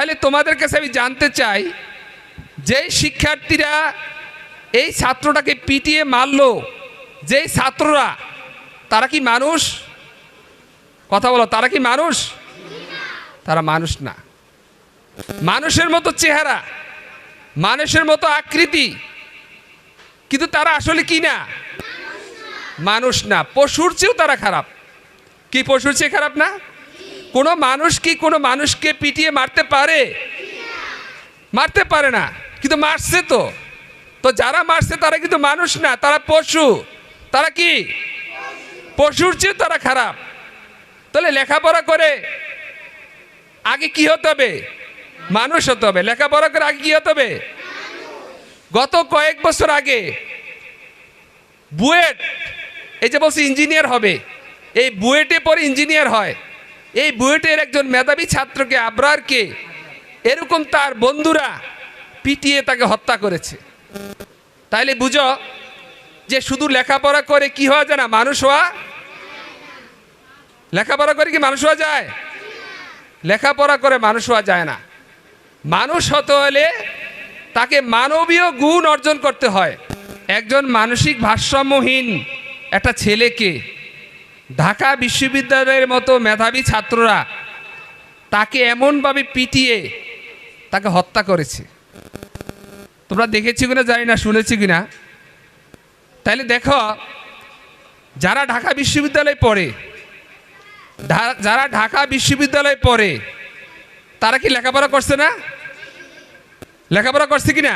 তাহলে তোমাদের কাছে আমি জানতে চাই, যেই শিক্ষার্থীরা এই ছাত্রটাকে পিটিয়ে মারলো, যেই ছাত্ররা, তারা কি মানুষ? কথা বলো, তারা কি মানুষ? তারা মানুষ না। মানুষের মতো চেহারা, মানুষের মতো আকৃতি, কিন্তু তারা আসলে কি না? মানুষ না। পশুর চেয়েও তারা খারাপ। কি পশুর চেয়ে খারাপ না? কোনো মানুষ কি কোনো মানুষকে পিটিয়ে মারতে পারে? মারতে পারে না, কিন্তু মারছে তো। তো যারা মারছে তারা কিন্তু মানুষ না, তারা পশু। তারা কি? পশুর চেয়ে তারা খারাপ। তাহলে লেখাপড়া করে আগে কি হতে হবে? মানুষ হতে হবে। লেখাপড়া করে আগে কি হতে হবে? গত কয়েক বছর আগে বুয়েট, এই যে বলছি ইঞ্জিনিয়ার হবে, এই বুয়েটে পরে ইঞ্জিনিয়ার হয়, এই বুয়েটের একজন মেধাবী ছাত্রকে, আবরারকে, এরকম তার বন্ধুরা পিটিয়ে তাকে হত্যা করেছে। তাইলে বুঝো যে শুধু লেখাপড়া করে কি হওয়া যায় না? মানুষ হওয়া। লেখাপড়া করে কি মানুষ হওয়া যায়? লেখাপড়া করে মানুষ হওয়া যায় না। মানুষ হতে হলে তাকে মানবীয় গুণ অর্জন করতে হয়। একজন মানসিক ভারসাম্যহীন একটা ছেলেকে ঢাকা বিশ্ববিদ্যালয়ের মতো মেধাবী ছাত্ররা তাকে এমনভাবে পিটিয়ে তাকে হত্যা করেছে। তোমরা দেখেছি কিনা জানি না, শুনেছি কিনা। তাইলে দেখো, যারা ঢাকা বিশ্ববিদ্যালয়ে পড়ে, যারা ঢাকা বিশ্ববিদ্যালয়ে পড়ে, তারা কি লেখাপড়া করছে না? লেখাপড়া করছে কিনা?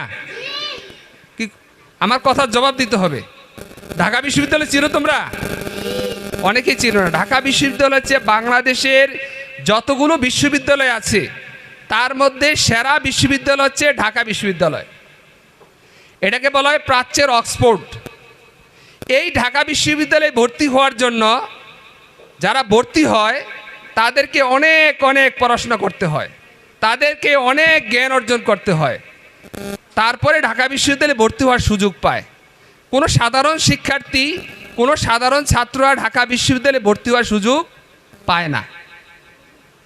কি আমার কথার জবাব দিতে হবে। ঢাকা বিশ্ববিদ্যালয় চিনো তোমরা? অনেকেই চিনো না। ঢাকা বিশ্ববিদ্যালয় হচ্ছে বাংলাদেশের যতগুলো বিশ্ববিদ্যালয় আছে তার মধ্যে সেরা বিশ্ববিদ্যালয় হচ্ছে ঢাকা বিশ্ববিদ্যালয়। এটাকে বলা হয় প্রাচ্যের অক্সফোর্ড। এই ঢাকা বিশ্ববিদ্যালয়ে ভর্তি হওয়ার জন্য যারা ভর্তি হয় তাদেরকে অনেক অনেক পড়াশোনা করতে হয়, তাদেরকে অনেক জ্ঞান অর্জন করতে হয়, তারপরে ঢাকা বিশ্ববিদ্যালয়ে ভর্তি হওয়ার সুযোগ পায়। কোনো সাধারণ শিক্ষার্থী, কোনো সাধারণ ছাত্ররা ঢাকা বিশ্ববিদ্যালয়ে ভর্তি হওয়ার সুযোগ পায় না।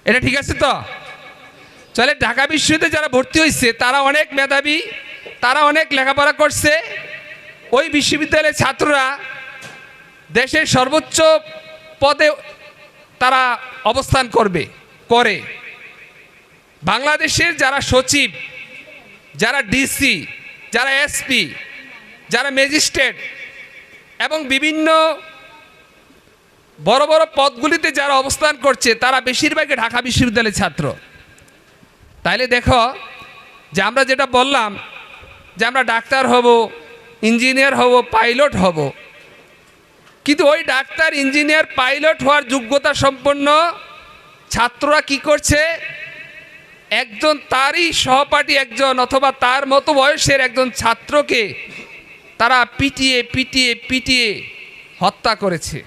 এটা ঠিক আছে তো? চলে, ঢাকা বিশ্ববিদ্যালয়ে যারা ভর্তি হয়েছে তারা অনেক মেধাবী, তারা অনেক লেখাপড়া করছে। ওই বিশ্ববিদ্যালয়ের ছাত্ররা দেশের সর্বোচ্চ পদে তারা অবস্থান করে। বাংলাদেশের যারা সচিব, যারা ডিসি, যারা এসপি, যারা ম্যাজিস্ট্রেট এবং বিভিন্ন বড় বড় পদগুলিতে যারা অবস্থান করছে তারা বেশিরভাগই ঢাকা বিশ্ববিদ্যালয়ের ছাত্র। তাইলে দেখো যে আমরা যেটা বললাম যে আমরা ডাক্তার হব, ইঞ্জিনিয়ার হব, পাইলট হব, কিন্তু ওই ডাক্তার, ইঞ্জিনিয়ার, পাইলট হওয়ার যোগ্যতা সম্পন্ন ছাত্ররা কি করছে? একজন তারই সহপাঠী একজন অথবা তার মতো বয়সের একজন ছাত্রকে তারা পিটিয়ে পিটিয়ে পিটিয়ে হত্যা করেছে।